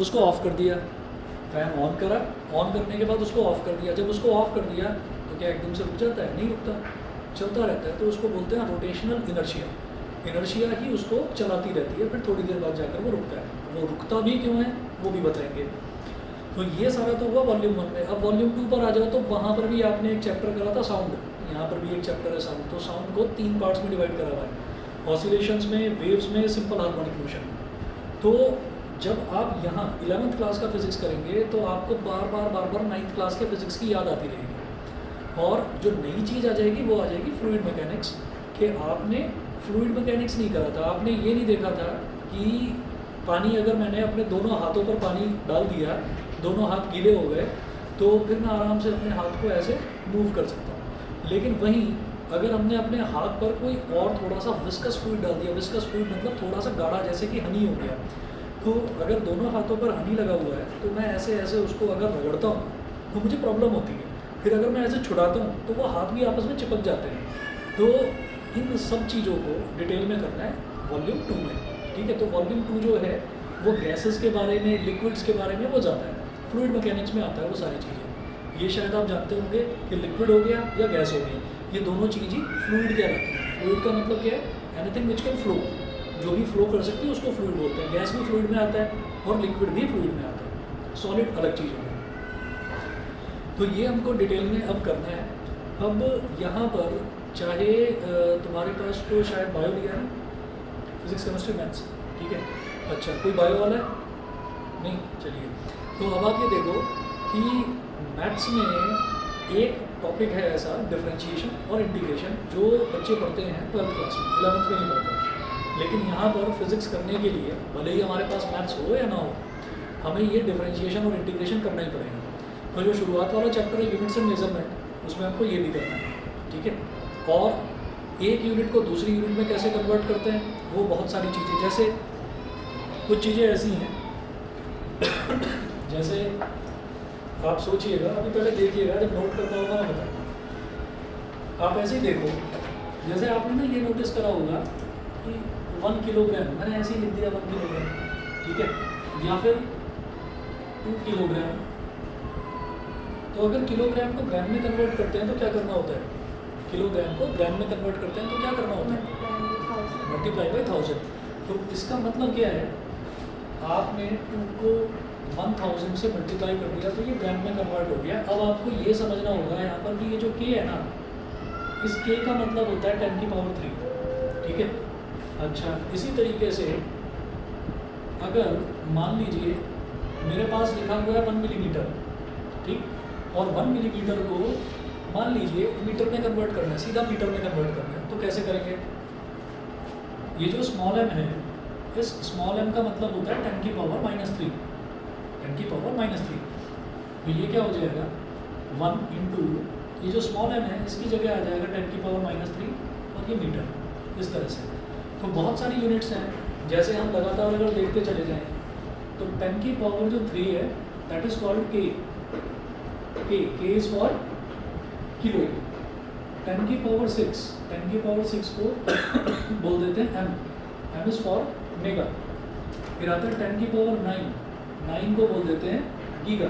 उसको ऑफ़ कर दिया, फ़ैन ऑन करा, ऑन करने के बाद उसको ऑफ़ कर दिया। जब उसको ऑफ़ कर दिया तो क्या एकदम से रुक जाता है? नहीं रुकता, चलता रहता है। तो उसको बोलते हैं रोटेशनल इनर्शिया। इनर्शिया ही उसको चलाती रहती है, फिर थोड़ी देर बाद जाकर वो रुकता है। वो रुकता भी क्यों है वो भी बताएंगे। तो ये सारा तो हुआ वॉल्यूम 1 में। अब वॉल्यूम 2 पर आ जाओ तो वहाँ पर भी आपने एक चैप्टर करा था साउंड, यहाँ पर भी एक चैप्टर है साउंड। तो साउंड को 3 पार्ट्स में डिवाइड करा हुआ है, ऑसिलेशंस में, वेव्स में, सिंपल हार्मोनिक मोशन में। तो जब आप यहाँ 11th क्लास का फिज़िक्स करेंगे तो आपको बार बार 9th क्लास के फिज़िक्स की याद आती रहेगी। और जो नई चीज़ आ जाएगी वो आ जाएगी फ्लूइड मैकेनिक्स, कि आपने फ्लूइड मैकेनिक्स नहीं करा था। आपने ये नहीं देखा था कि पानी अगर मैंने अपने दोनों हाथों पर पानी डाल दिया, दोनों हाथ गीले हो गए, तो फिर मैं आराम से अपने हाथ को ऐसे मूव कर सकता हूँ। लेकिन वहीं अगर हमने अपने हाथ पर कोई और थोड़ा सा विस्कस फ्लूइड डाल दिया, विस्कस फ्लूइड मतलब थोड़ा सा गाढ़ा, जैसे कि हनी हो गया, तो अगर दोनों हाथों पर हनी लगा हुआ है तो मैं ऐसे ऐसे उसको अगर रगड़ता हूँ तो मुझे प्रॉब्लम होती है। फिर अगर मैं ऐसे छुड़ाता हूँ तो वो हाथ भी आपस में चिपक जाते हैं। तो इन सब चीज़ों को डिटेल में करना है वॉल्यूम 2 में, ठीक है। तो वॉल्यूम 2 जो है वो गैसेस के बारे में, लिक्विड्स के बारे में वो ज़्यादा है, फ्लूइड मैकेनिक्स में आता है वो सारी चीज़ें। ये शायद आप जानते होंगे कि लिक्विड हो गया या गैस हो गई, ये दोनों चीज़ ही फ्लूइड कहलाती है। फ्लूइड का मतलब क्या है? एनीथिंग विच कैन फ्लो, जो भी फ्लो कर सकती है उसको फ्लूइड बोलते हैं। गैस भी फ्लूइड में आता है और लिक्विड भी फ्लूइड में आता है, सॉलिड अलग चीज़ हो गई। तो ये हमको डिटेल में अब करना है। अब यहाँ पर चाहे तुम्हारे पास तो शायद बायो लिया है ना, फिजिक्स केमिस्ट्री मैथ्स, ठीक है। अच्छा, कोई बायो वाला है? नहीं, चलिए। तो अब आप ये देखो कि मैथ्स में एक टॉपिक है ऐसा, डिफरेंशिएशन और इंटीग्रेशन, जो बच्चे पढ़ते हैं 12th क्लास में, 11th में नहीं पढ़ते। लेकिन यहाँ पर फिजिक्स करने के लिए भले ही हमारे पास मैथ्स हो या ना हो, हमें ये डिफरेंशिएशन और इंटीग्रेशन करना ही पड़ेगा। तो जो शुरुआत वाला चैप्टर है यूनिट्स एंड मेजरमेंट, उसमें आपको ये भी करना है, ठीक है। और एक यूनिट को दूसरी यूनिट में कैसे कन्वर्ट करते हैं, वो बहुत सारी चीज़ें, जैसे कुछ चीज़ें ऐसी हैं जैसे आप सोचिएगा, अभी पहले देखिएगा, जब नोट करना होगा ना बताना। आप ऐसे ही देखो, जैसे आपने ना ये नोटिस करा होगा कि 1 किलोग्राम, मैंने ऐसे ही लिख दिया 1 किलोग्राम, ठीक है, या फिर 2 किलोग्राम। तो अगर किलोग्राम को ग्राम में कन्वर्ट करते हैं तो क्या करना होता है? किलोग्राम को ग्राम में कन्वर्ट करते हैं तो क्या करना होता है? Multiply by 1000। तो इसका मतलब क्या है? आपने 2 को 1000 से मल्टीप्लाई कर दिया तो ये ग्राम में कन्वर्ट हो गया। अब आपको ये समझना होगा यहाँ पर कि ये जो k है ना, इस k का मतलब होता है 10 की पावर 3, ठीक है। अच्छा, इसी तरीके से अगर मान लीजिए मेरे पास लिखा हुआ है 1 मिलीमीटर, ठीक, और 1 मिलीमीटर को मान लीजिए मीटर में कन्वर्ट करना है, सीधा मीटर में कन्वर्ट करना है, तो कैसे करेंगे? ये जो स्मॉल m है, इस स्मॉल m का मतलब होता है 10 की पावर -3, 10 की पावर -3। तो ये क्या हो जाएगा? 1 इंटू ये जो स्मॉल m है, इसकी जगह आ जाएगा 10 की पावर -3 और ये मीटर, इस तरह से। तो बहुत सारी यूनिट्स हैं, जैसे हम लगातार अगर देखते चले जाएँ तो 10 की पावर जो 3 है, that is called k is for kilo. 10 की पावर 6 को बोल देते हैं m इज़ फॉर मेगा। फिर आता है 10 की पावर 9 को बोल देते हैं गीगा,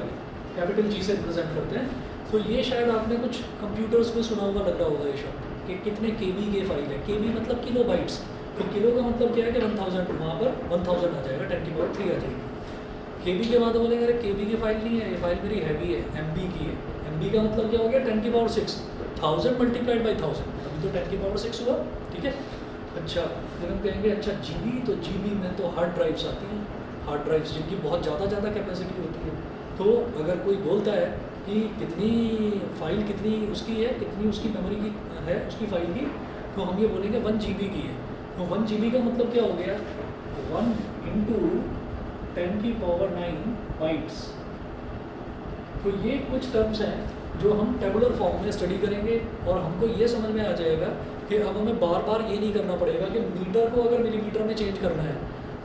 कैपिटल G से रिप्रेजेंट करते हैं। तो ये शायद आपने कुछ कंप्यूटर्स में सुना हुआ लग रहा होगा ये शब्द, कि कितने KB की फाइल है। KB मतलब किलो बाइट्स, तो किलो का मतलब क्या है कि 1000, वहाँ पर 1000 आ जाएगा, 10 की पावर 3 आ जाएगी। KB के बाद बोलेंगे अरे KB की फाइल नहीं है, ये फाइल मेरी हैवी है, MB की है। MB का मतलब क्या हो गया? 10 की पावर 6, 1000 मल्टीप्लाइड बाई 1000, अभी तो 10 की पावर 6 हुआ, ठीक है। अच्छा, फिर हम कहेंगे अच्छा GB, तो GB में तो हार्ड ड्राइव्स आती हैं, हार्ड ड्राइव्स जिनकी बहुत ज़्यादा कैपेसिटी होती है। तो अगर कोई बोलता है कि कितनी फाइल, कितनी उसकी है, कितनी उसकी मेमोरी की है, उसकी फाइल की, तो हम ये बोलेंगे 1 GB की है। तो 1 GB का मतलब क्या हो गया? 1 इंटू 10 की पावर 9 बाइट्स। तो ये कुछ टर्म्स हैं जो हम टेबुलर फॉर्म में स्टडी करेंगे, और हमको ये समझ में आ जाएगा कि अब हमें बार बार ये नहीं करना पड़ेगा कि मीटर को अगर मिलीमीटर में चेंज करना है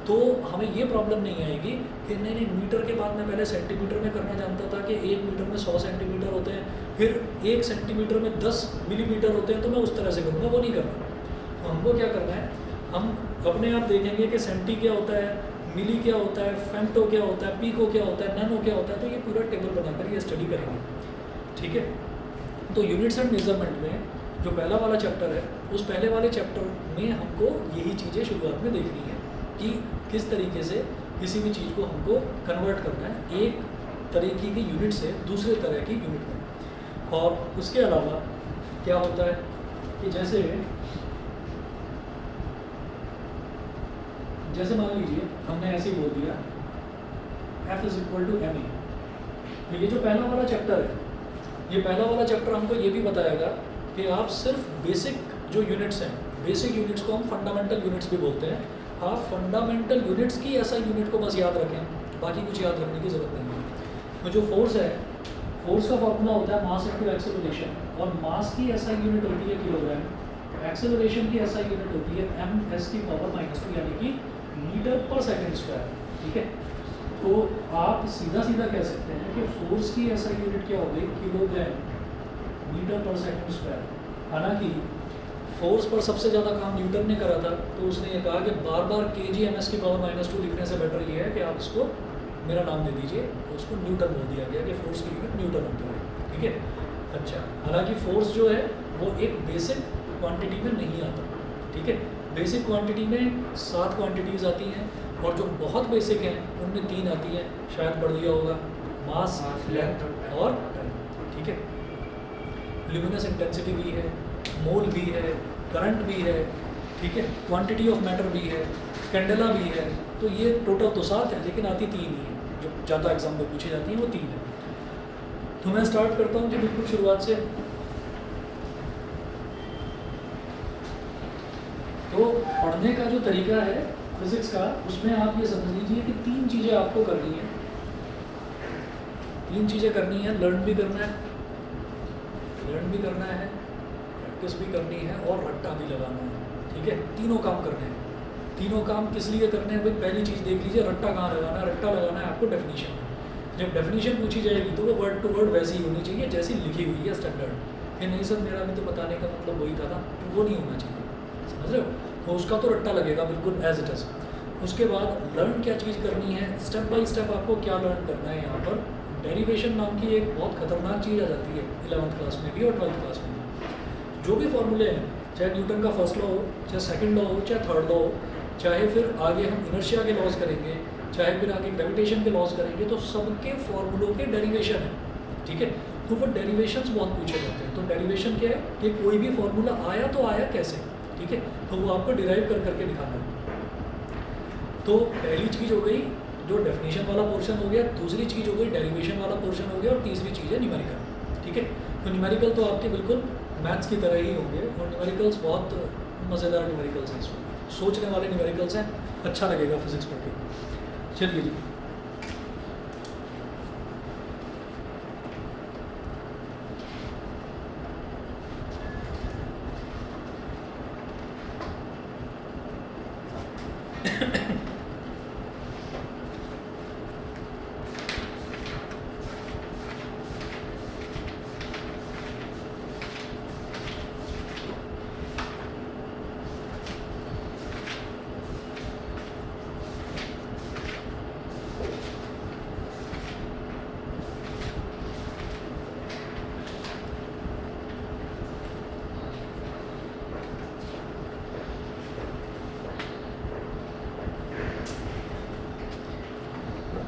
तो हमें ये प्रॉब्लम नहीं आएगी कि नहीं मीटर के बाद मैं पहले सेंटीमीटर में करना जानता था कि 1 मीटर में 100 सेंटीमीटर होते हैं, फिर 1 सेंटीमीटर में 10 मिलीमीटर होते हैं, तो मैं उस तरह से करूँगा, वो नहीं करना। तो हमको क्या करना है, हम अपने आप देखेंगे कि सेंटी क्या होता है, मिली क्या होता है, फेम्टो क्या होता है, पीको क्या होता है, नैनो क्या होता है, तो ये पूरा टेबल बनाकर ये स्टडी करेंगे, ठीक है। तो यूनिट्स एंड मेजरमेंट में जो पहला वाला चैप्टर है, उस पहले वाले चैप्टर में हमको यही चीज़ें शुरुआत में देखनी है कि किस तरीके से किसी भी चीज़ को हमको कन्वर्ट करना है एक तरीके की यूनिट से दूसरे तरह की यूनिट में। और उसके अलावा क्या होता है कि जैसे मान लीजिए हमने ऐसे ही बोल दिया F is equal to M A, तो ये जो पहला वाला चैप्टर है, ये पहला वाला चैप्टर हमको ये भी बताएगा कि आप सिर्फ बेसिक जो यूनिट्स हैं, बेसिक यूनिट्स को हम फंडामेंटल यूनिट्स भी बोलते हैं, आप फंडामेंटल यूनिट्स की ऐसा यूनिट को बस याद रखें, बाकी कुछ याद रखने की ज़रूरत नहीं है। तो जो फोर्स है, फोर्स का फॉर्मूला होता है मास इंटू एक्सेलरेशन, और मास की ऐसा यूनिट होती है किलोग्राम, एक्सेलरेशन की ऐसा यूनिट होती है ms की पावर -2 यानी कि मीटर पर सेकंड स्क्वायर, ठीक है। तो आप सीधा सीधा कह सकते हैं कि फोर्स की ऐसा यूनिट क्या हो गई, किलोग्राम मीटर पर सेकंड स्क्वायर। हालांकि फोर्स पर सबसे ज़्यादा काम न्यूटन ने करा था, तो उसने ये कहा कि बार बार kg ms की पावर -2 लिखने से बेटर ये है कि आप इसको मेरा नाम दे दीजिए, तो उसको न्यूटन बोल दिया गया कि फोर्स की यूनिट न्यूटन होती है, ठीक है। अच्छा, हालांकि फोर्स जो है वो एक बेसिक क्वांटिटी में नहीं आता, ठीक है। बेसिक क्वांटिटी में 7 क्वांटिटीज़ आती हैं, और जो बहुत बेसिक हैं उनमें 3 आती हैं, शायद पढ़ लिया होगा, मास, लेंथ और टाइम, ठीक है। ल्यूमिनस इंटेंसिटी भी है, मोल भी है, करंट भी है, ठीक है, क्वांटिटी ऑफ मैटर भी है, कैंडेला भी है। तो ये टोटल तो 7 है, लेकिन आती 3 ही है, जो ज़्यादा एग्जाम में पूछी जाती है वो 3 है। तो मैं स्टार्ट करता हूँ जी बिल्कुल शुरुआत से। तो पढ़ने का जो तरीका है फिजिक्स का, उसमें आप ये समझ लीजिए कि 3 चीज़ें आपको करनी है, 3 चीज़ें करनी है, लर्न भी करना है, प्रैक्टिस भी करनी है, और रट्टा भी लगाना है, ठीक है। तीनों काम करने हैं। तीनों काम किस लिए करने हैं भाई, पहली चीज़ देख लीजिए, रट्टा कहाँ लगाना है। रट्टा लगाना है आपको डेफिनेशन में। जब डेफिनेशन पूछी जाएगी तो वो वर्ड टू वर्ड वैसी ही होनी चाहिए जैसी लिखी हुई है स्टैंडर्ड। ये नहीं सर मेरा भी तो बताने का मतलब वही था ना, तो वो नहीं होना चाहिए, समझ रहे हो। तो उसका तो रट्टा लगेगा बिल्कुल एज इट इज़। उसके बाद लर्न क्या चीज़ करनी है, स्टेप बाय स्टेप आपको क्या लर्न करना है। यहाँ पर डेरिवेशन नाम की एक बहुत खतरनाक चीज़ आ जाती है 11th क्लास में भी और 12th क्लास में भी। जो भी फॉर्मूले हैं, चाहे न्यूटन का फर्स्ट लॉ हो, चाहे सेकंड लॉ हो, चाहे थर्ड लॉ हो, चाहे फिर आगे हम इनर्शिया के लॉज करेंगे, चाहे फिर आगे ग्रेविटेशन के लॉज करेंगे, तो सबके फॉर्मूलों के डेरिवेशन है, ठीक है। तो वो डेरिवेशंस बहुत पूछे जाते हैं। तो डेरिवेशन क्या है कि कोई भी फॉर्मूला आया तो आया कैसे, ठीक है, तो वो आपको डिराइव कर करके दिखाना है। तो पहली चीज़ हो गई जो डेफिनेशन वाला पोर्शन हो गया, दूसरी चीज़ हो गई डेरिवेशन वाला पोर्शन हो गया, और तीसरी चीज़ है न्यूमेरिकल, ठीक है। तो न्यूमेरिकल तो आपके बिल्कुल मैथ्स की तरह ही होंगे, और न्यूमेरिकल्स बहुत मज़ेदार न्यूमेरिकल्स हैं, इसमें सोचने वाले न्यूमेरिकल्स हैं, अच्छा लगेगा फिजिक्स पढ़ के। चलिए जी,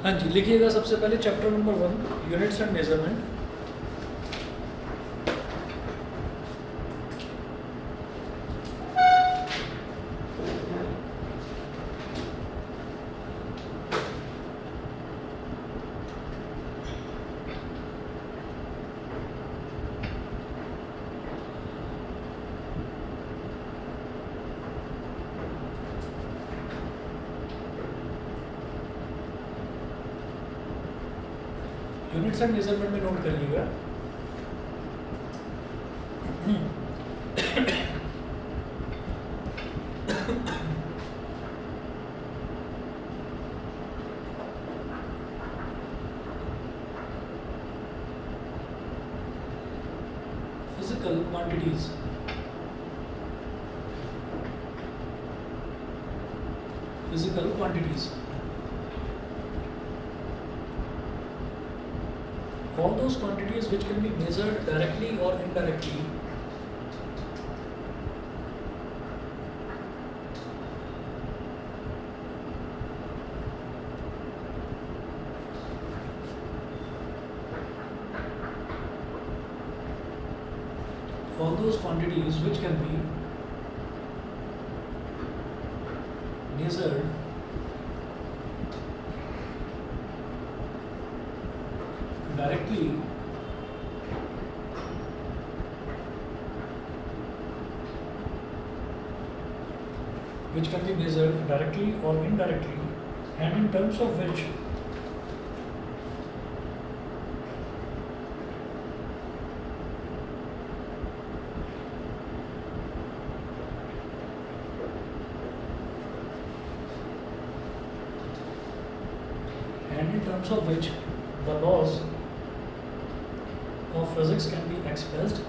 हाँ जी, लिखिएगा सबसे पहले chapter number 1 units and measurement. Units and measurement में नोट करिएगा। Physical quantities, physical quantities, all those quantities which can be measured directly or indirectly all those quantities which can be measured directly which can be measured directly or indirectly, and in terms of which the laws of physics can be expressed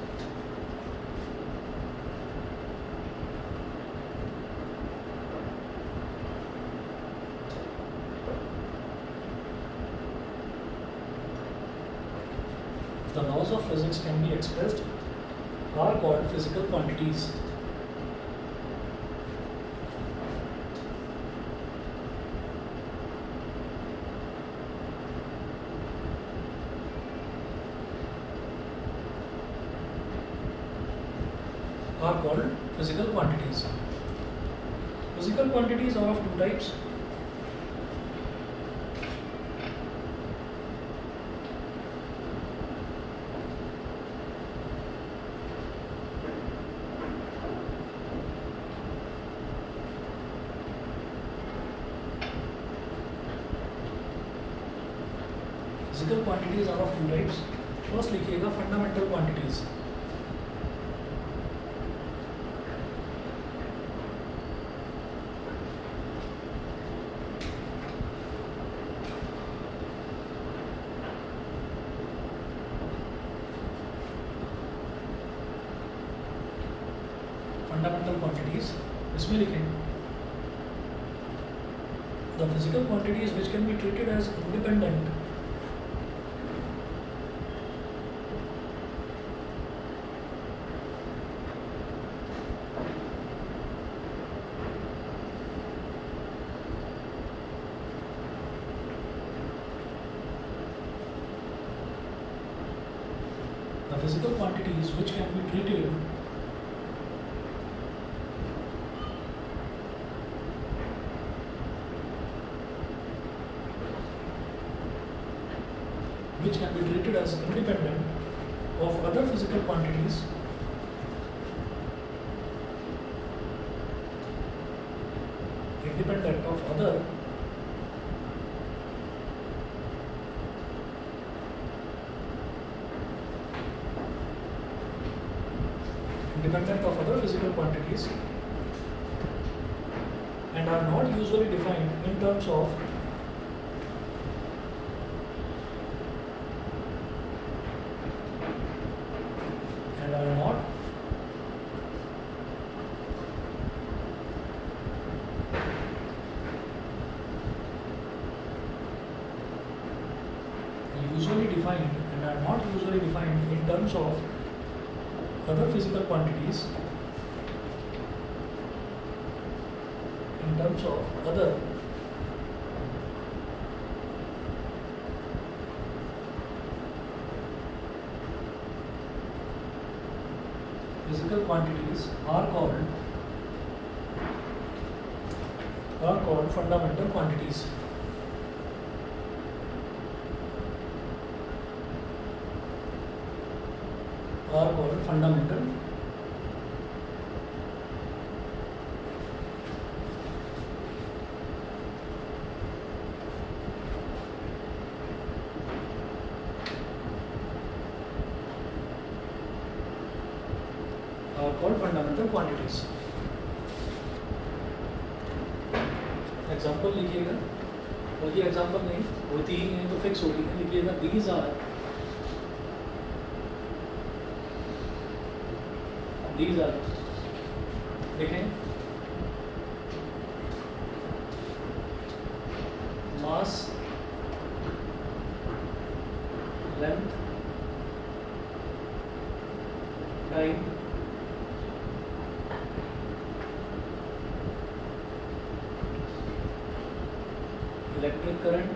are called physical quantities. Physical quantities are of two types. First लिखिएगा fundamental quantities. Fundamental quantities इसमें लिखें the physical quantities which can be treated as independent physical quantities which can be treated as independent of other physical quantities physical quantities and are not usually defined in terms of other physical quantities in terms of other physical quantities are called fundamental quantities. Are called fundamental quantities. Example लिखिएगा, बल्कि example नहीं होती ही है तो fix होगी. लिखिएगा these are देखें mass length, time, electric current,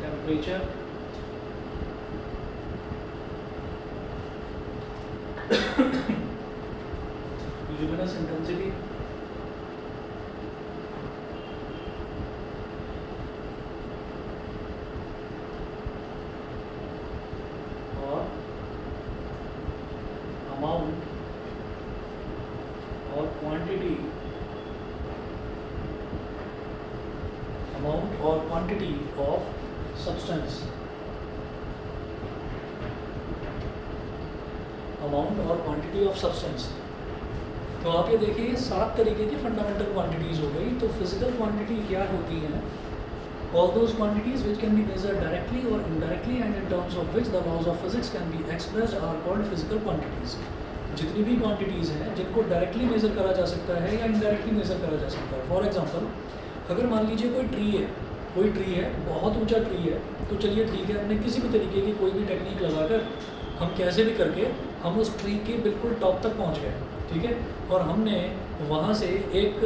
temperature, luminous intensity, और अमाउंट और क्वांटिटी ऑफ सब्सटेंस, अमाउंट और क्वांटिटी ऑफ सब्सटेंस। तो आप ये देखिए, ये 7 तरीके की फंडामेंटल क्वांटिटीज़ हो गई। तो फिजिकल क्वांटिटी क्या होती है? All those quantities which can be measured directly और indirectly and in terms of which the laws of physics can be expressed are called physical quantities. जितनी भी क्वांटिटीज़ हैं जिनको डायरेक्टली मेज़र करा जा सकता है या इनडायरेक्टली मेज़र करा जा सकता है। फॉर एग्जांपल, अगर मान लीजिए कोई ट्री है, बहुत ऊंचा ट्री है, तो चलिए ठीक है, हमने किसी भी तरीके की कोई भी टेक्निक लगाकर हम कैसे भी करके हम उस ट्री के बिल्कुल टॉप तक पहुंच गए, ठीक है। और हमने वहाँ से एक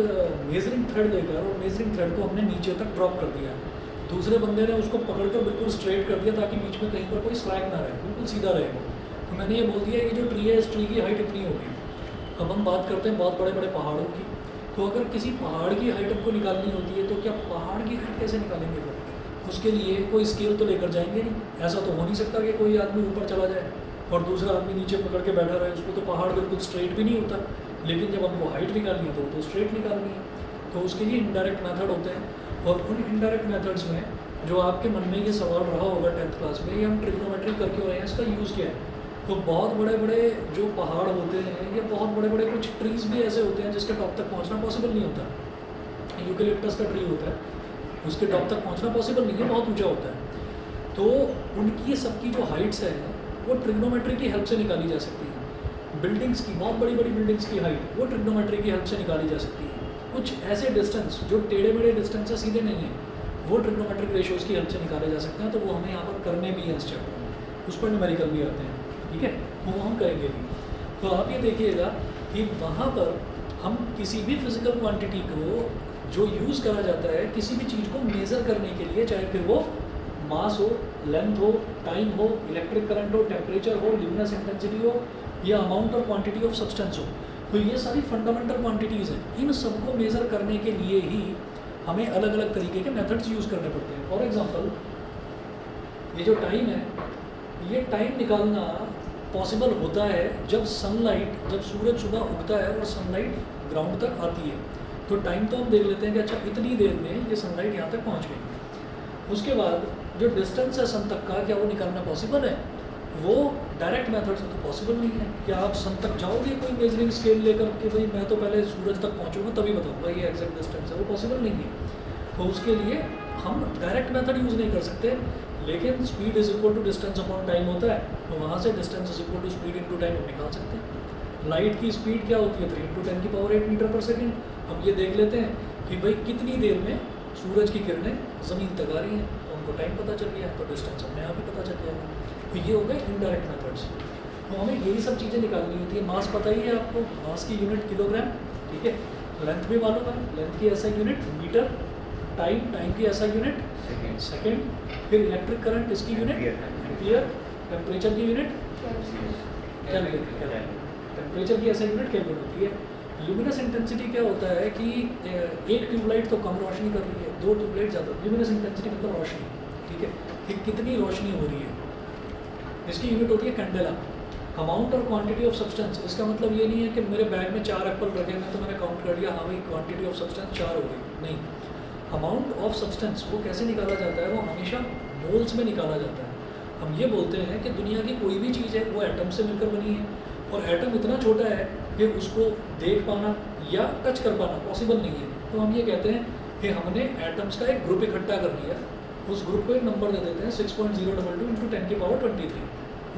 मेजरिंग थ्रेड लेकर और मेजरिंग थ्रेड को हमने नीचे तक ड्रॉप कर दिया। दूसरे बंदे ने उसको पकड़कर बिल्कुल स्ट्रेट कर दिया ताकि बीच में कहीं पर कोई स्लैग ना रहे, बिल्कुल सीधा रहेगा। तो मैंने ये बोल दिया कि जो ट्री है, इस ट्री की हाइट इतनी होगी। अब हम बात करते हैं बहुत बड़े बड़े पहाड़ों की। तो अगर किसी पहाड़ की हाइट हमको निकालनी होती है तो क्या पहाड़ की हाइट कैसे निकालेंगे फिर? उसके लिए कोई स्केल तो लेकर जाएंगे नहीं। ऐसा तो हो नहीं सकता कि कोई आदमी ऊपर चला जाए और दूसरा आदमी नीचे पकड़ के बैठा रहे। उसको तो पहाड़ बिल्कुल स्ट्रेट भी नहीं होता। लेकिन जब हमको हाइट निकालनी है तो स्ट्रेट निकालनी है। तो उसके लिए इनडायरेक्ट मेथड होते हैं। और उन इनडायरेक्ट मेथड्स में जो आपके मन में ये सवाल रहा होगा 10th क्लास में, ये हम ट्रिग्नोमेट्री करके हो रहे हैं, इसका यूज़ क्या है? तो बहुत बड़े बड़े जो पहाड़ होते हैं या बहुत बड़े बड़े कुछ ट्रीज़ भी ऐसे होते हैं जिसके टॉप तक पहुंचना पॉसिबल नहीं होता। यूकेलिप्टस का ट्री होता है, उसके टॉप तक पहुंचना पॉसिबल नहीं है, बहुत ऊंचा होता है। तो उनकी सबकी जो हाइट्स है वो ट्रिग्नोमेट्री की हेल्प से निकाली जा सकती है। बिल्डिंग्स की, बहुत बड़ी बड़ी बिल्डिंग्स की हाइट वो ट्रिग्नोमेट्री की हेल्प से निकाली जा सकती है। कुछ ऐसे डिस्टेंस जो टेढ़े मेढ़े डिस्टेंस है, सीधे नहीं है, वो ट्रिग्नोमेट्रिक रेशियोज़ की हेल्प से निकाले जा सकते हैं। तो वो हमें यहाँ पर करने भी हैं इस चैप्टर में, उस पर न्यूमेरिकल भी आते हैं, ठीक है, वो हम करेंगे भी। तो आप ये देखिएगा कि वहाँ पर हम किसी भी फिजिकल क्वांटिटी को जो यूज़ करा जाता है किसी भी चीज़ को मेज़र करने के लिए, चाहे फिर वो मास हो, लेंथ हो, टाइम हो, इलेक्ट्रिक करंट हो, टेम्परेचर हो, ल्यूमिनस इंटेंसिटी हो, या अमाउंट और क्वांटिटी ऑफ सब्सटेंस हो, तो ये सारी फंडामेंटल क्वांटिटीज़ हैं। इन सबको मेज़र करने के लिए ही हमें अलग अलग तरीके के मेथड्स यूज़ करने पड़ते हैं। फॉर एग्जांपल, ये जो टाइम है, ये टाइम निकालना पॉसिबल होता है जब सनलाइट, जब सूरज सुबह उगता है और सनलाइट ग्राउंड तक आती है। तो टाइम तो हम देख लेते हैं कि अच्छा इतनी देर में ये सनलाइट यहाँ तक पहुँच गई। उसके बाद जो डिस्टेंस है सन तक का, क्या वो निकालना पॉसिबल है? वो डायरेक्ट मेथड से तो पॉसिबल नहीं है। क्या आप सन तक जाओगे कोई मेजरिंग स्केल लेकर कि भाई मैं तो पहले सूरज तक पहुँचूंगा तभी बताऊँगा ये एग्जैक्ट डिस्टेंस है? वो पॉसिबल नहीं है। तो उसके लिए हम डायरेक्ट मेथड यूज़ नहीं कर सकते, लेकिन speed is equal to distance upon time होता है। तो वहाँ से distance is equal to speed into time हम निकाल सकते हैं। लाइट की स्पीड क्या होती है? 3 × 10⁸ मीटर पर सेकेंड। हम ये देख लेते हैं कि भाई कितनी देर में सूरज की किरणें ज़मीन तक आ रही हैं, तो हमको टाइम पता चल गया, तो डिस्टेंस अपने आप ही पता चल जाएगा। तो ये हो गए इनडायरेक्ट मेथड्स। तो हमें यही सब चीज़ें निकालनी होती है। मास पता ही है आपको, मास की यूनिट किलोग्राम, ठीक है। लेंथ भी मालूम है, लेंथ की ऐसा यूनिट मीटर। टाइम की ऐसा यूनिट सेकेंड। फिर इलेक्ट्रिक करंट, इसकी यूनिट एम्पियर। टेम्परेचर की यूनिट केल्विन। टेम्परेचर की ऐसा यूनिट केल्विन होती है। ल्यूमिनस इंटेंसिटी क्या होता है कि एक ट्यूबलाइट तो कम रोशनी कर रही है, 2 ट्यूबलाइट ज़्यादा। ल्यूमिनस इंटेंसिटी मतलब रोशनी, ठीक है, कि कितनी रोशनी हो रही है। इसकी यूनिट होती है कैंडेला। अमाउंट और क्वांटिटी ऑफ सब्सटेंस, इसका मतलब ये नहीं है कि मेरे बैग में 4 एप्पल रखे हैं तो मैंने काउंट कर लिया, हाँ भाई क्वांटिटी ऑफ सब्सटेंस 4 हो गई, नहीं। अमाउंट ऑफ सब्सटेंस वो कैसे निकाला जाता है? वो हमेशा मोल्स में निकाला जाता है। हम ये बोलते हैं कि दुनिया की कोई भी चीज़ है वो एटम से मिलकर बनी है, और एटम इतना छोटा है कि उसको देख पाना या टच कर पाना पॉसिबल नहीं है। तो हम ये कहते हैं कि हमने एटम्स का एक ग्रुप इकट्ठा कर लिया, उस ग्रुप को एक नंबर दे देते हैं 6.022 × 10⁻23।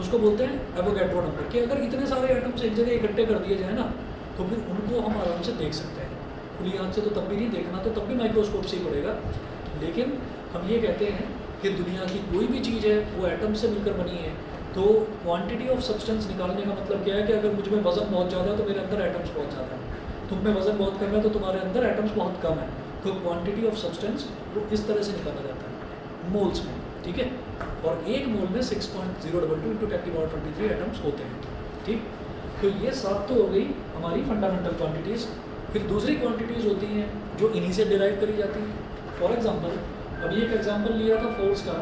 उसको बोलते हैं एवोगैड्रो नंबर। कि अगर इतने सारे एटम्स एक जगह इकट्ठे कर दिए जाए ना, तो फिर उनको हम आराम से देख सकते हैं। खुली आँख से तो तब भी नहीं देखना, तो तब भी माइक्रोस्कोप से ही पड़ेगा। लेकिन हम ये कहते हैं कि दुनिया की कोई भी चीज़ है वो एटम से मिलकर बनी है, तो क्वांटिटी ऑफ सब्सटेंस निकालने का मतलब क्या है कि अगर मुझ में वज़न बहुत ज़्यादा है तो मेरे अंदर एटम्स बहुत ज़्यादा है, तुम में वज़न बहुत कम है तो तुम्हारे अंदर एटम्स बहुत कम है। तो क्वांटिटी ऑफ सब्सटेंस वो इस तरह से निकाला जाता है मोल्स में, ठीक है। और एक मोल में 6.022 × 10⁻23 एटम्स होते हैं, ठीक। तो ये 7 तो हो गई हमारी फंडामेंटल क्वांटिटीज़। फिर दूसरी क्वांटिटीज़ होती हैं जो इन्हीं से डिराइव करी जाती हैं। फॉर एग्जांपल, अभी एक एग्जांपल लिया था फोर्स का,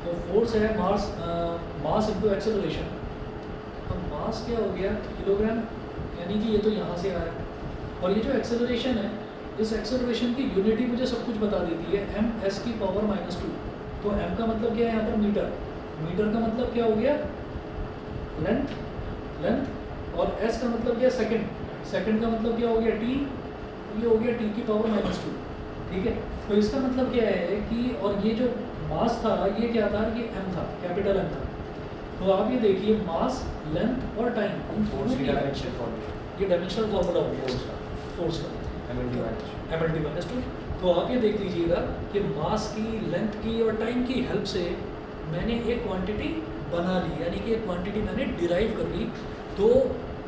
तो फोर्स है मास इनटू एक्सेलरेशन। अब मास क्या हो गया, किलोग्राम, यानी कि ये तो यहाँ से आ रहा है। और ये जो एक्सेलरेशन है, इस एक्सेलरेशन की यूनिटी मुझे सब कुछ बता देती है, m⁻⁻²। तो m का मतलब क्या है यहाँ पर, मीटर। मीटर का मतलब क्या हो गया, लेंथ। और s का मतलब क्या है, सेकंड। सेकंड का मतलब क्या हो गया, t। ये हो गया t⁻², ठीक है। तो इसका मतलब क्या है कि, और ये जो मास था ये क्या था, ये m था, कैपिटल M था। तो आप ये देखिए मास, लेंथ और टाइम, ये डायमेंशनल फॉर्मूला हो गया फोर्स का, mL/2। तो आप ये देख लीजिएगा कि मास की, लेंथ की और टाइम की हेल्प से मैंने एक क्वांटिटी बना ली, यानी कि एक क्वांटिटी मैंने डिराइव कर ली। तो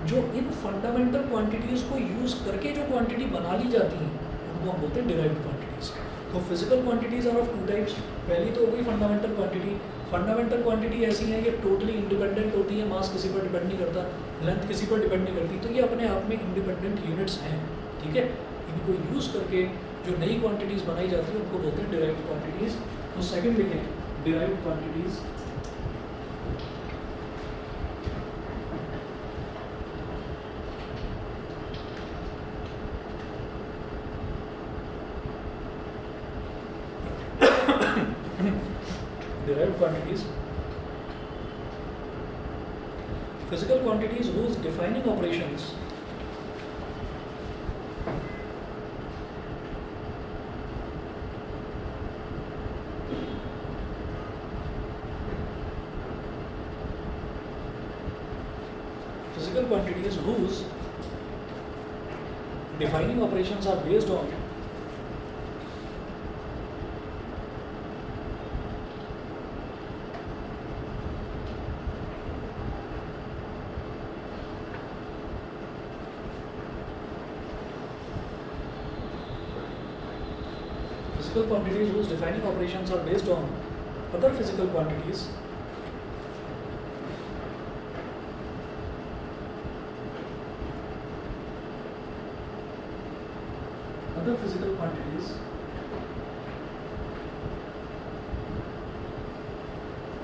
जो इन फंडामेंटल क्वांटिटीज़ को यूज़ करके जो क्वांटिटी बना ली जाती हैं उनको हम बोलते हैं डिराइव्ड क्वांटिटीज़। तो physical quantities are of 2 types. पहली तो हो गई फंडामेंटल क्वांटिटी। फंडामेंटल क्वांटिटी ऐसी है कि टोटली इंडिपेंडेंट होती है, मास किसी पर डिपेंड नहीं करता, लेंथ किसी पर डिपेंड नहीं करती, तो ये अपने आप में इंडिपेंडेंट यूनिट्स हैं, ठीक है। इनको यूज़ करके जो नई क्वांटिटीज़ बनाई जाती है उनको बोलते हैं डिराइव्ड क्वांटिटीज़। तो सेकंड लिखें, derived quantities. derived quantities, physical quantities whose defining operations are based on physical quantities whose defining operations are based on other physical quantities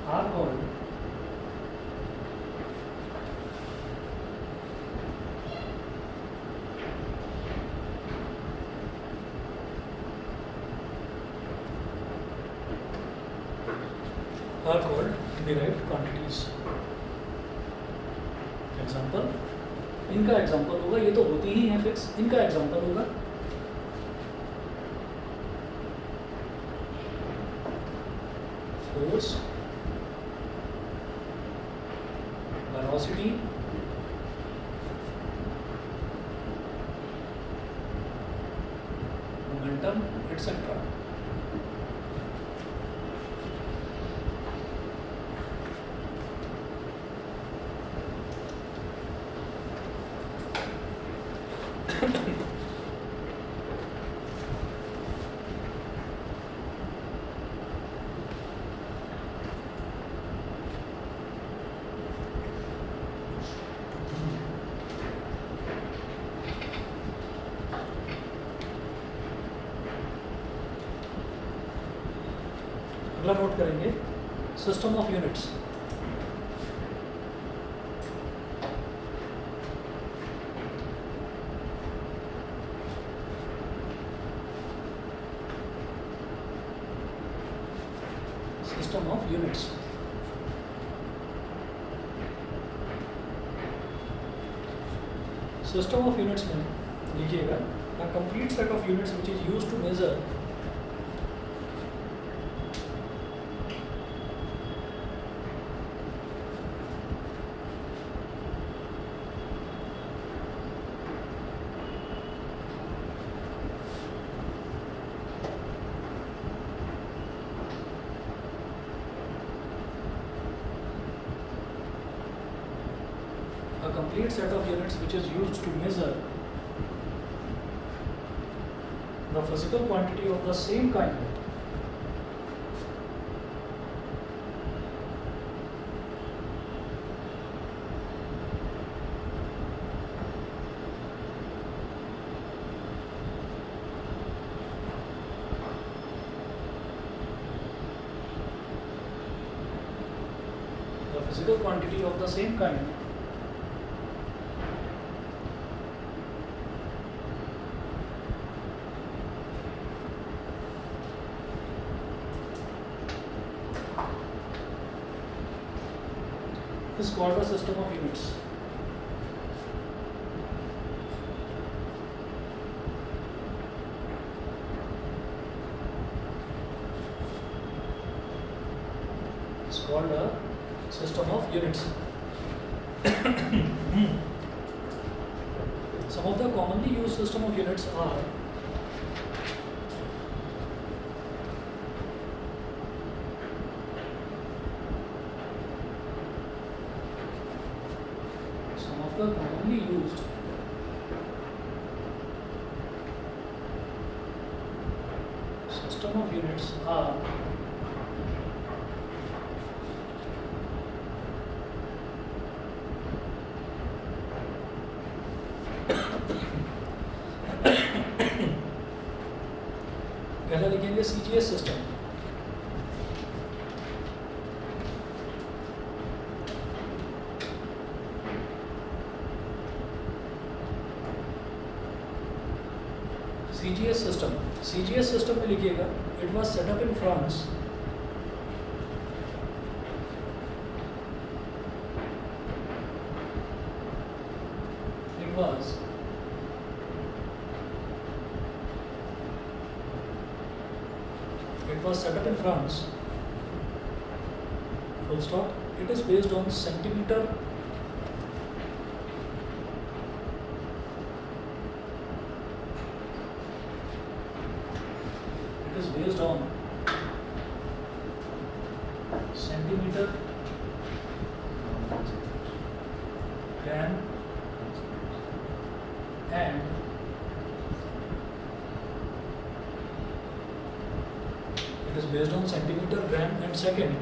are called derived quantities. Example, इनका example होगा, ये तो होती ही हैं fix, इनका example होगा force, velocity, momentum etcetera. अगला नोट करेंगे system of units. System of units, system of units में लीजिएगा a complete set of units which is used to measure complete set of units which is used to measure the physical quantity of the same kind the physical quantity of the same kind is called a system of units. It's called a system of units. Some of the commonly used system of units are commonly used system of units are पहला लिखेंगे CGS system. CGS system में लिखिएगा it was set up in France full stop. It is based on centimeter gram and it is based on centimeter, gram and second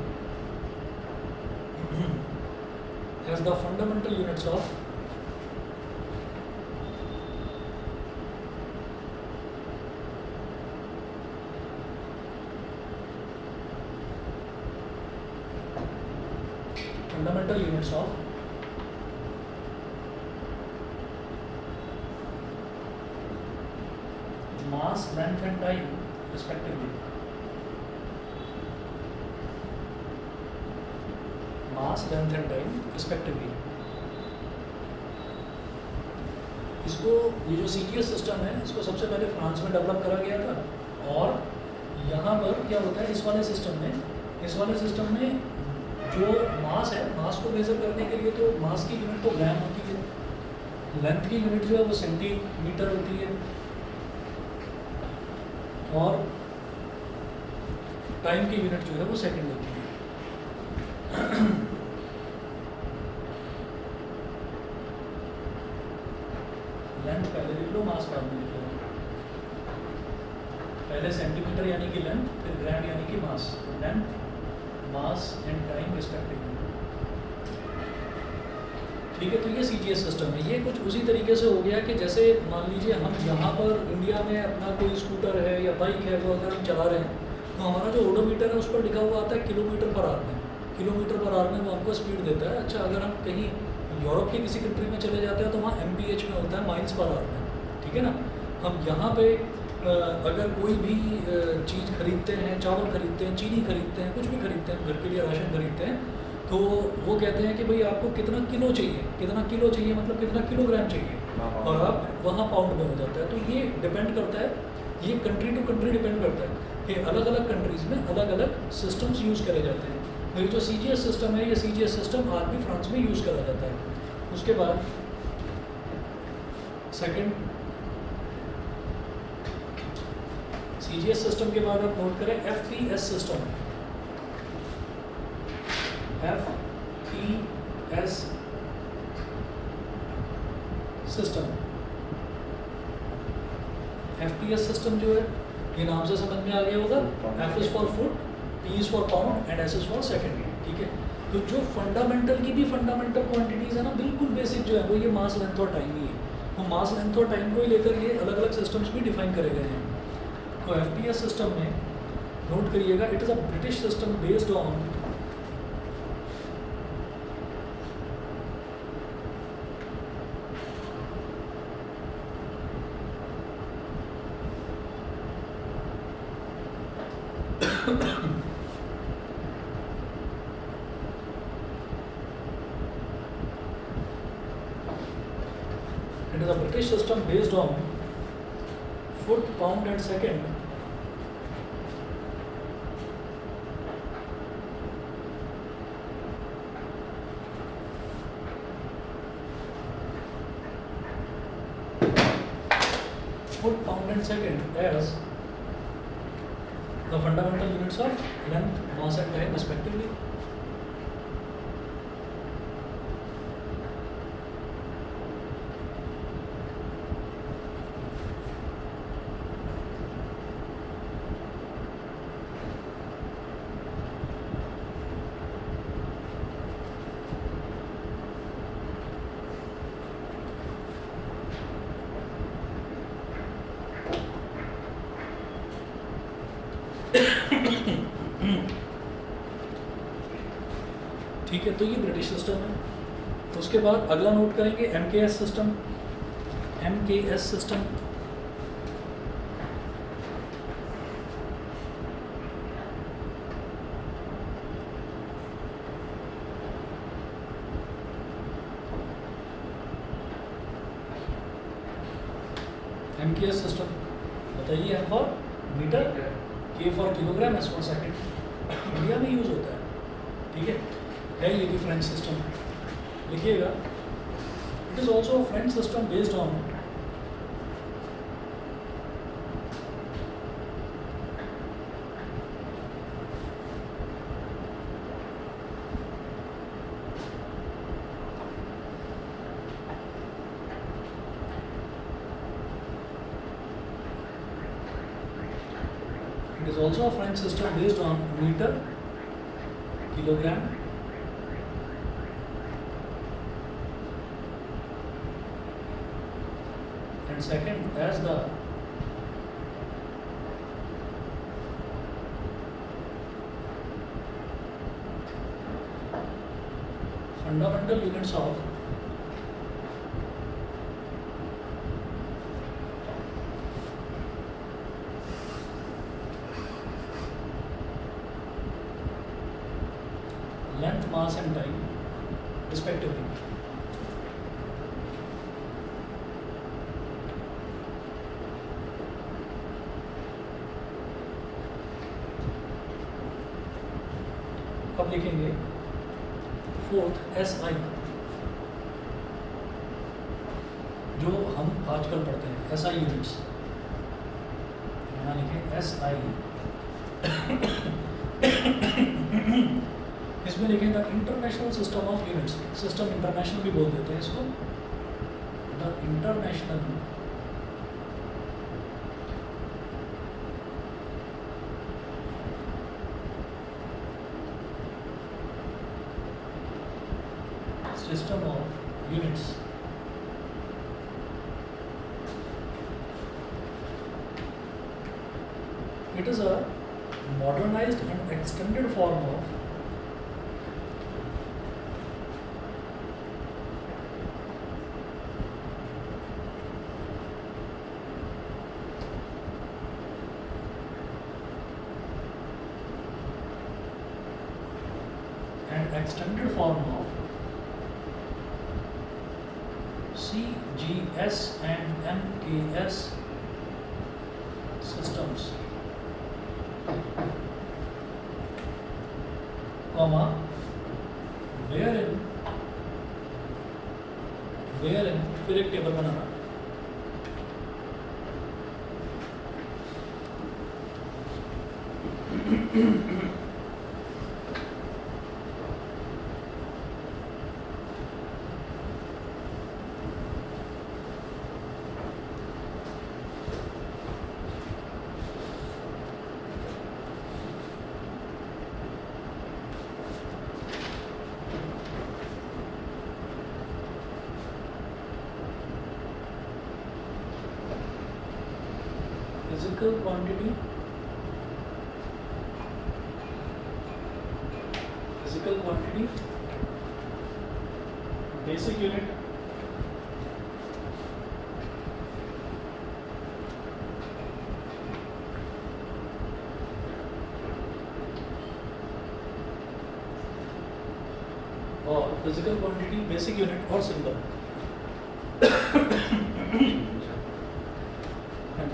as the fundamental units of mass, length and time respectively. Mass, length and time respectively. इसको ये जो CGS system है इसको सबसे पहले France में develop करा गया था और यहाँ पर क्या होता है इस वाले सिस्टम में जो मास है मास को मेजर करने के लिए तो मास की यूनिट तो ग्राम होती है, लेंथ की यूनिट जो है वो सेंटीमीटर होती है और टाइम की यूनिट जो है वो सेकंड होती है। लेंथ पहले लिख लो, मास बाद में लिख लो। पहले सेंटीमीटर यानी कि लेंथ, फिर ग्राम यानी कि mass. Length, mass and time respectively. ठीक है, तो ये CGS सिस्टम है। ये कुछ उसी तरीके से हो गया कि जैसे मान लीजिए हम यहाँ पर इंडिया में अपना कोई स्कूटर है या बाइक है वो अगर हम चला रहे हैं तो हमारा जो ओडोमीटर है उस पर लिखा हुआ आता है किलोमीटर पर आवर में। किलोमीटर पर आवर में वो हमको स्पीड देता है। अच्छा, अगर हम कहीं यूरोप की किसी कंट्री में चले जाते हैं तो वहाँ MPH में होता है, माइल्स पर आवर में। ठीक है ना। हम यहाँ पे अगर कोई भी चीज़ खरीदते हैं, चावल खरीदते हैं, चीनी खरीदते हैं, कुछ भी खरीदते हैं, घर के लिए राशन खरीदते हैं, तो वो कहते हैं कि भाई आपको कितना किलो चाहिए, मतलब कितना किलोग्राम चाहिए, और आप वहाँ पाउंड में हो जाता है। तो ये डिपेंड करता है, ये कंट्री टू कंट्री डिपेंड करता है कि अलग अलग कंट्रीज़ में अलग अलग सिस्टम्स यूज़ करे जाते हैं। तो ये जो CGS सिस्टम है, ये CGS सिस्टम आज भी फ्रांस में यूज़ करा जाता है। उसके बाद सेकेंड CGS सिस्टम के बाद आप नोट करें FPS system. FPS system, FPS system जो है ये नाम से समझ में आ गया होगा, F is for foot, P is for pound and S is for second, ठीक है। तो जो फंडामेंटल की भी फंडामेंटल क्वांटिटीज है ना, बिल्कुल बेसिक जो है वो ये मास लेंथ और टाइम ही है। तो मास लेंथ और टाइम को ही लेकर ये अलग अलग सिस्टम्स भी डिफाइन करे गए हैं। तो FPS सिस्टम में नोट करिएगा, it is a British system based on it is a British system based on foot, pound and second. Foot, pound and second as the fundamental units of length, mass and time respectively. ठीक है, तो ये British system है। उसके बाद अगला नोट करेंगे MKS system. MKS system MKS system बताइए, M for metre, K for kilogram, S for second. India में यूज होता है, ठीक है ये भी फ्रेंच सिस्टम। लिखिएगा, it is also French system based on it is also a French system based on meter, kilogram, and second as the fundamental units of length, mass and time respectively. अब लिखेंगे fourth SI, जो हम आजकल पढ़ते हैं SI units, यहाँ लिखें SI। इसमें लिखें the international system of units. System international भी बोल देते हैं इसको, the international system of units. It is a modernized and extended form of extended form of CGS and MKS systems, comma, wherein फिर एक टेबल बनाना, physical quantity, basic unit, और physical quantity, basic unit और symbol.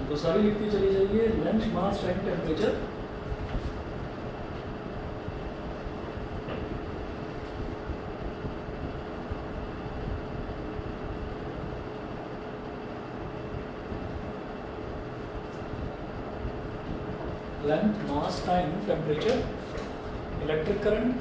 तो सारी लिखती चली जाइए। Length, mass, time, temperature, length, mass, time, temperature, electric current,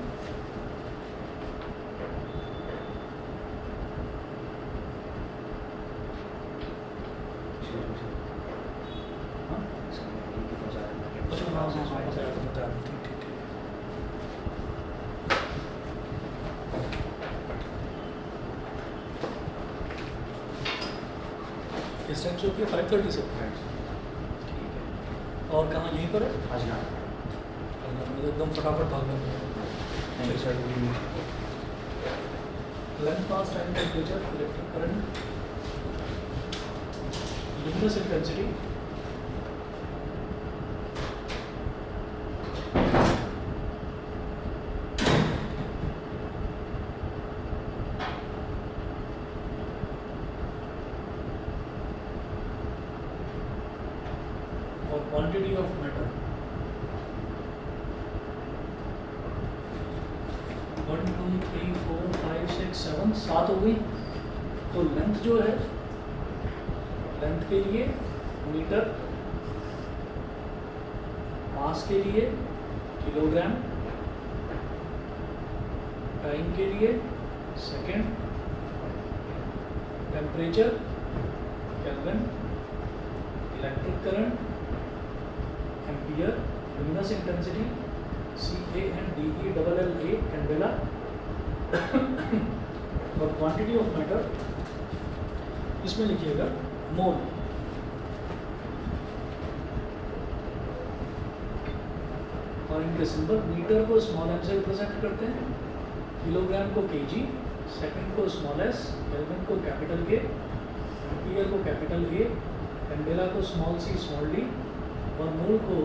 किस टाइम से होती है? 5:30 से। ठीक है। और कहाँ? यहीं पर है? एकदम फटाफट भागना पड़ेगा। Length, mass, time, temperature, electric current, luminous intensity, और क्वांटिटी ऑफ मैटर। 1 2 3 4 5 6 7 7 हो गई। तो लेंथ जो है, लेंथ के लिए मीटर, मास के लिए किलोग्राम, टाइम के लिए second, temperature kelvin, electric current ampere, luminous intensity CANDELLA candela, और क्वांटिटी ऑफ मैटर इसमें लिखिएगा मोल। और इनके सिंबल, मीटर को स्मॉल एम से रिप्रेजेंट करते हैं, किलोग्राम को केजी, सेकंड को स्मॉल एस, केल्विन को कैपिटल के, एम्पियर को कैपिटल ए, कैंडेला को स्मॉल सी स्मॉल डी, और मोल को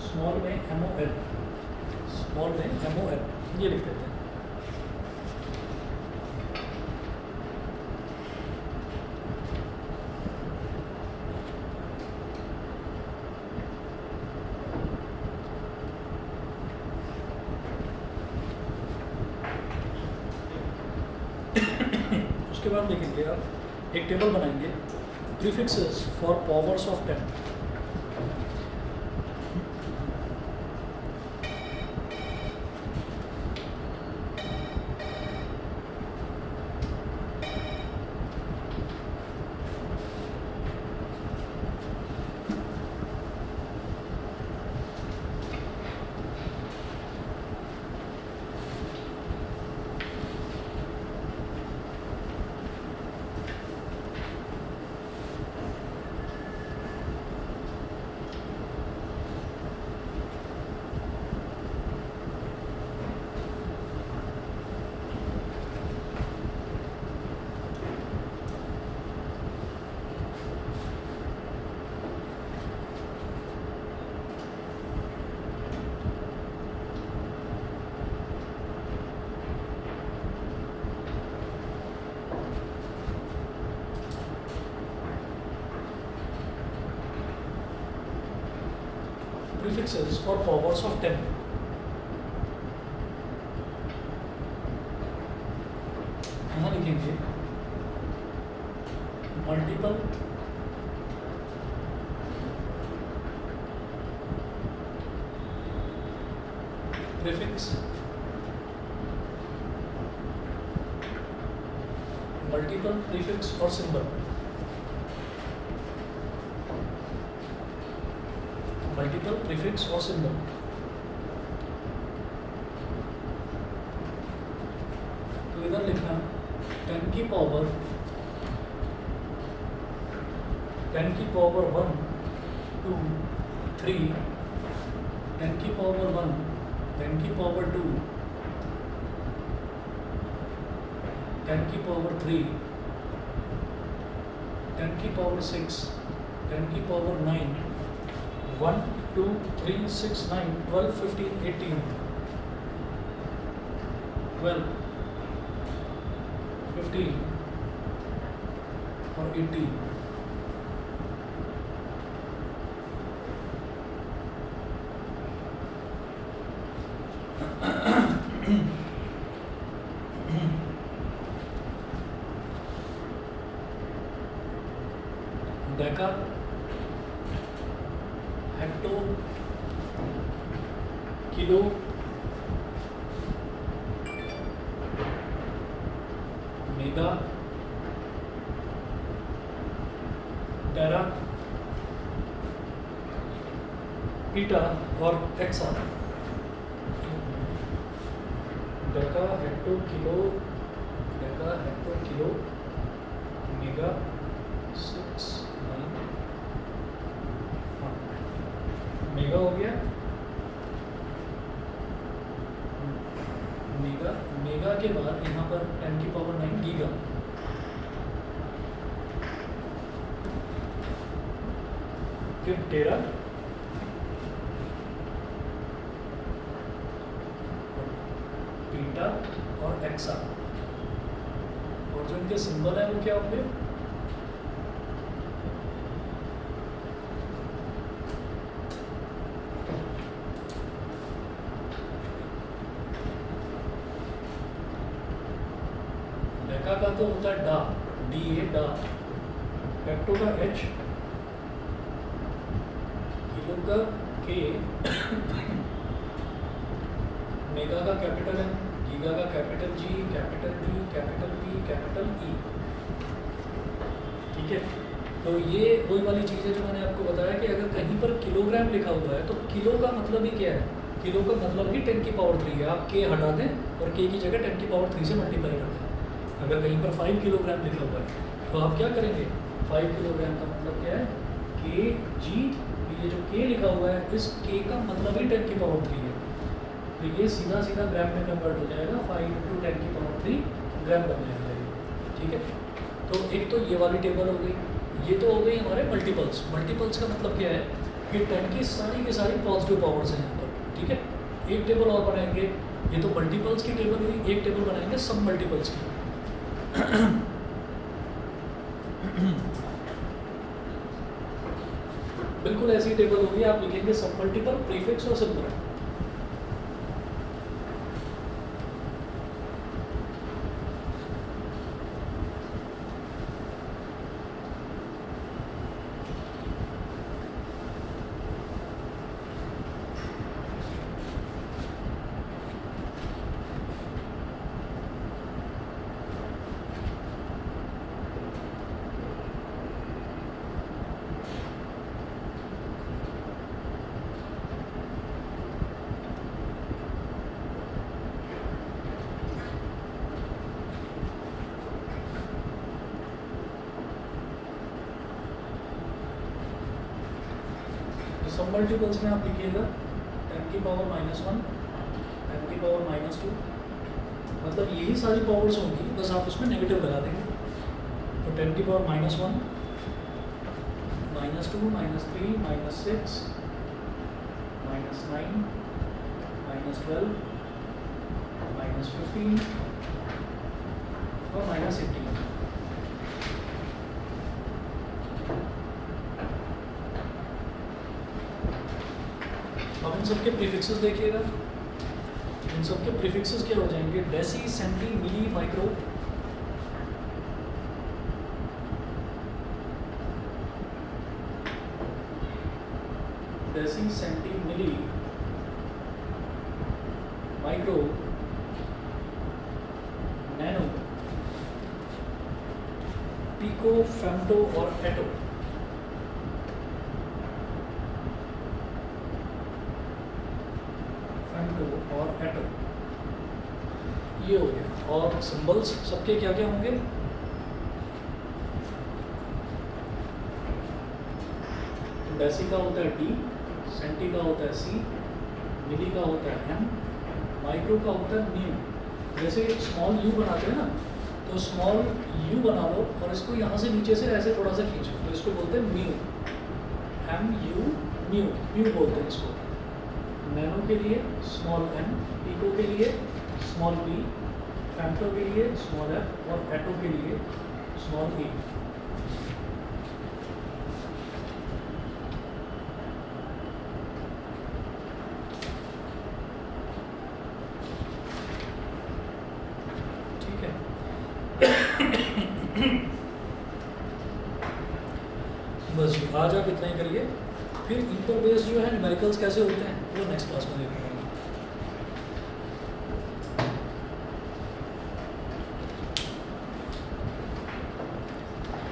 स्मॉल में MOL, स्मॉल में MOL ये लिख देते हैं। उसके बाद देखेंगे आप एक टेबल बनाएंगे, prefixes for powers of 10। Prefixes for powers of 10. यहाँ लिखेंगे मल्टीपल प्रीफिक्स, मल्टीपल प्रीफिक्स और सिंबल, मल्टीपल प्रीफिक्स और सिंबल। तो इधर लिखना 10 की पावर 1 2 3, 10 की पावर 1, 10 की पावर 2, 10 की पावर 3, 10 की पावर 6, 10 की पावर 9, 1, 2, 3, 6, 9, 12, 15, 18, 12, 15 और 18. Deca, hecto, kilo, mega, tera, peta और exa. Deca, hecto, kilo, deca, hecto, kilo, mega, 6, 9, हाँ, मेगा हो गया. मेगा, मेगा के बाद यहाँ पर 10 की पावर 9 गीगा. फिर टेरा, पीटा और एक्सा. और जो इनके सिंबल है वो क्या होंगे? डेका का तो होता है डा, DA, डा. हेक्टो का H, किलो का K, मेगा का कैपिटल M, गीगा का capital G, capital D, capital P, capital E. ठीक है, तो ये वही वाली चीज़ है जो मैंने आपको बताया कि अगर कहीं पर किलोग्राम लिखा हुआ है तो किलो का मतलब ही क्या है? किलो का मतलब ही 10 की पावर 3 है. आप K हटा दें और K की जगह 10 की पावर 3 से मल्टीप्लाई कर दें. अगर कहीं पर 5 किलोग्राम लिखा हुआ है तो आप क्या करेंगे? 5 किलोग्राम का मतलब क्या है? kg. ये जो K लिखा हुआ है, इस K का मतलब ही 10 की पावर 3 है. तो ये सीधा सीधा ग्राम में कन्वर्ट हो जाएगा. 5 × 10 की पावर 3 ग्राम बन जाएगा ये. ठीक है, तो एक तो ये वाली टेबल हो गई. ये तो हो गई हमारे मल्टीपल्स. मल्टीपल्स का मतलब क्या है कि 10 की सारी पॉजिटिव पावर्स हैं यहाँ पर. ठीक है, एक टेबल और बनाएंगे. ये तो मल्टीपल्स की टेबल हुई. एक टेबल बनाएंगे सब मल्टीपल्स की. बिल्कुल ऐसी टेबल होगी. आप लिखेंगे सब मल्टीपल, प्रीफिक्स और सिंबल. सब मल्टीपल्स में आप लिखिएगा 10 की पावर -1, 10 की पावर -2. मतलब यही सारी पावर्स होंगी, बस आप उसमें नेगेटिव लगा देंगे. तो 10 की पावर -1, -2, -3, -6, -9, -12, -15 और -18. अब इन सब के प्रीफिक्सेस देखिएगा. इन सब के प्रीफिक्सेस क्या हो जाएंगे? डेसी, सेंटी, मिली, माइक्रो. डेसी, सेंटी, मिली, माइक्रो, नैनो, पिको, फेम्टो और एटो. और एटो ये हो गया. और सिंबल्स सबके क्या क्या होंगे? डेसी का होता है D, सेंटी का होता है सी, मिली का होता है एम, माइक्रो का होता है म्यू। जैसे स्मॉल यू बनाते हैं ना, तो स्मॉल यू बना लो और इसको यहाँ से नीचे से ऐसे थोड़ा सा खींचो, तो इसको बोलते हैं mu, M U mu, mu बोलते हैं इसको। नैनो के लिए स्मॉल एम, पिको के लिए स्मॉल पी, फेम्टो के लिए स्मॉल एफ और एटो के लिए स्मॉल ई। ठीक है, बस जी आज आप इतना ही करिए। फिर इन पर बेस्ड जो है न्यूमेरिकल्स कैसे होते हैं वो नेक्स्ट क्लास में देखेंगे।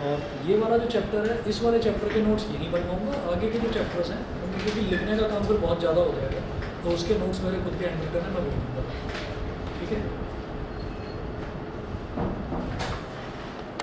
और ये वाला जो चैप्टर है, इस वाले चैप्टर के नोट्स यहीं बनवाऊंगा। आगे के जो चैप्टर्स हैं उनमें क्योंकि लिखने का काम फिर बहुत ज़्यादा हो जाएगा, तो उसके नोट्स मेरे खुद के हैंड रिटन है, मैं वही दूंगा। ठीक है।